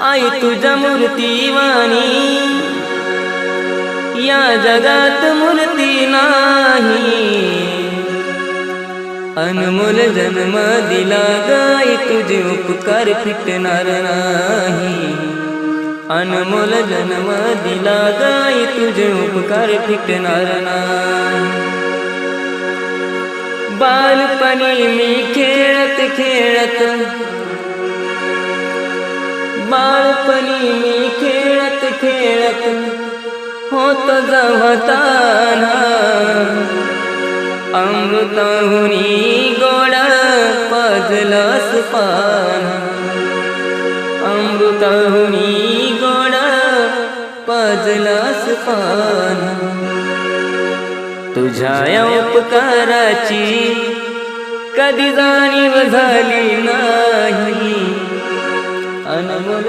आई तुझ्या मूर्तीवाणी या जगात मूर्ती नाही। अनमोल जन्म दिला गाई तुझे उपकार फिटणार नाही। अनमोल जन्म दिला गाई तुझे उपकार फिटणार नाही। बालपणी मी खेळत खेळत बालपणी मी खेळत खेळत होत जवताना अमृताहुनी गोड पाजलास पान। अमृताहुनी गोड पाजलास पान। तुझ्या या उपकाराची कधी जाणीव झाली नाही। अनमोल